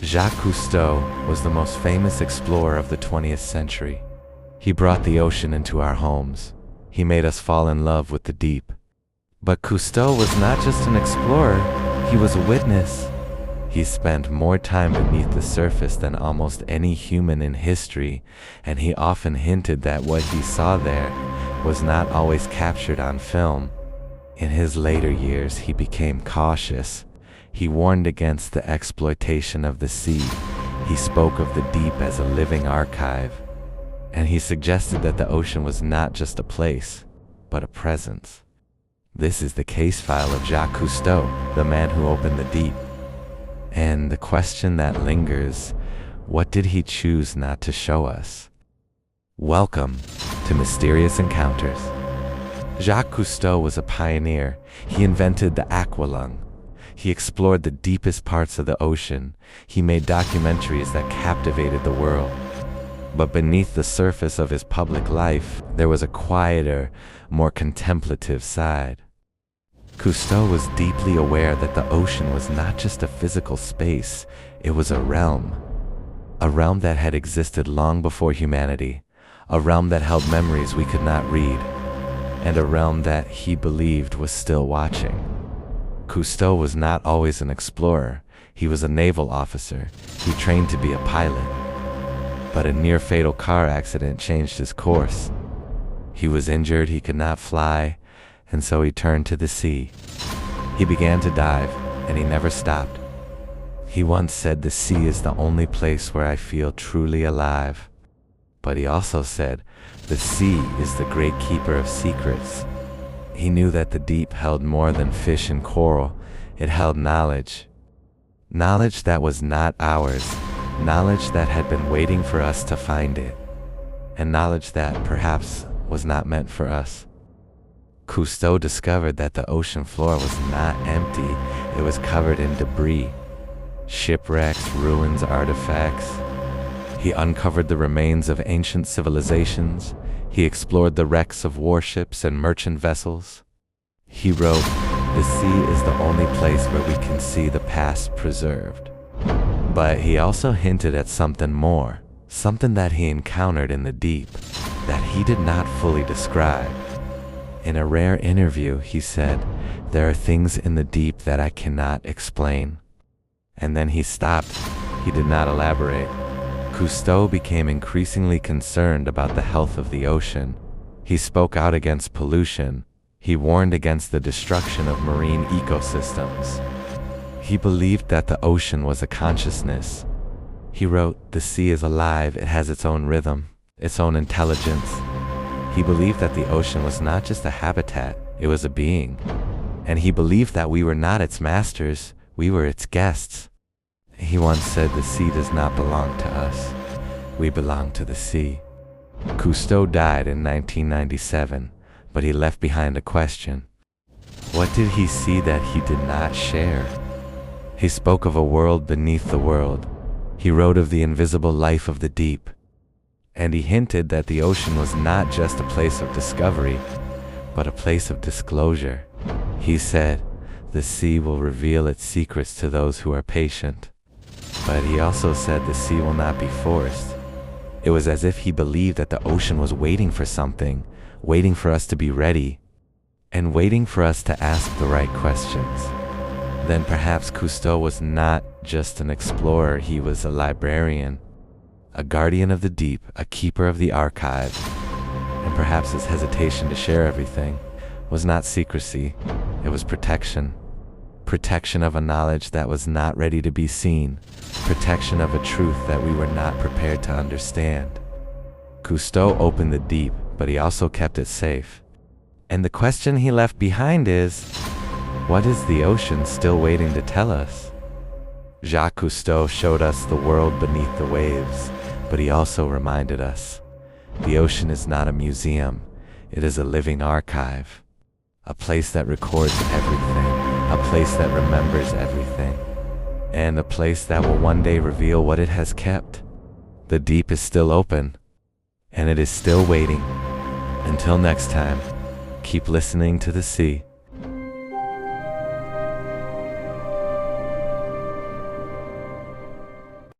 Jacques Cousteau was the most famous explorer of the 20th century. He brought the ocean into our homes. He made us fall in love with the deep. But Cousteau was not just an explorer, he was a witness. He spent more time beneath the surface than almost any human in history, and he often hinted that what he saw there was not always captured on film. In his later years, he became cautious. He warned against the exploitation of the sea. He spoke of the deep as a living archive. And he suggested that the ocean was not just a place, but a presence. This is the case file of Jacques Cousteau, the man who opened the deep. And the question that lingers, what did he choose not to show us? Welcome to Mysterious Encounters. Jacques Cousteau was a pioneer. He invented the Aqua-Lung. He explored the deepest parts of the ocean. He made documentaries that captivated the world. But beneath the surface of his public life, there was a quieter, more contemplative side. Cousteau was deeply aware that the ocean was not just a physical space, it was a realm that had existed long before humanity, a realm that held memories we could not read, and a realm that he believed was still watching. Cousteau was not always an explorer. He was a naval officer. He trained to be a pilot. But a near-fatal car accident changed his course. He was injured, he could not fly, and so he turned to the sea. He began to dive, and he never stopped. He once said, "The sea is the only place where I feel truly alive." But he also said, "The sea is the great keeper of secrets." He knew that the deep held more than fish and coral. It held knowledge. Knowledge that was not ours. Knowledge that had been waiting for us to find it. And knowledge that perhaps was not meant for us. Cousteau discovered that the ocean floor was not empty. It was covered in debris. Shipwrecks, ruins, artifacts. He uncovered the remains of ancient civilizations. He explored the wrecks of warships and merchant vessels. He wrote, "The sea is the only place where we can see the past preserved." But he also hinted at something more, something that he encountered in the deep, that he did not fully describe. In a rare interview, he said, "There are things in the deep that I cannot explain." And then he stopped. He did not elaborate. Cousteau became increasingly concerned about the health of the ocean. He spoke out against pollution. He warned against the destruction of marine ecosystems. He believed that the ocean was a consciousness. He wrote, "The sea is alive, it has its own rhythm, its own intelligence." He believed that the ocean was not just a habitat, it was a being. And he believed that we were not its masters, we were its guests. He once said, "The sea does not belong to us. We belong to the sea." Cousteau died in 1997, but he left behind a question. What did he see that he did not share? He spoke of a world beneath the world. He wrote of the invisible life of the deep. And he hinted that the ocean was not just a place of discovery, but a place of disclosure. He said, "The sea will reveal its secrets to those who are patient." But he also said the sea will not be forced. It was as if he believed that the ocean was waiting for something, waiting for us to be ready, and waiting for us to ask the right questions. Then perhaps Cousteau was not just an explorer, he was a librarian, a guardian of the deep, a keeper of the archive. And perhaps his hesitation to share everything was not secrecy, it was protection. Protection of a knowledge that was not ready to be seen. Protection of a truth that we were not prepared to understand. Cousteau opened the deep, but he also kept it safe. And the question he left behind is, what is the ocean still waiting to tell us? Jacques Cousteau showed us the world beneath the waves, but he also reminded us, the ocean is not a museum, it is a living archive. A place that records everything, a place that remembers everything, and a place that will one day reveal what it has kept. The deep is still open, and it is still waiting. Until next time, keep listening to the sea.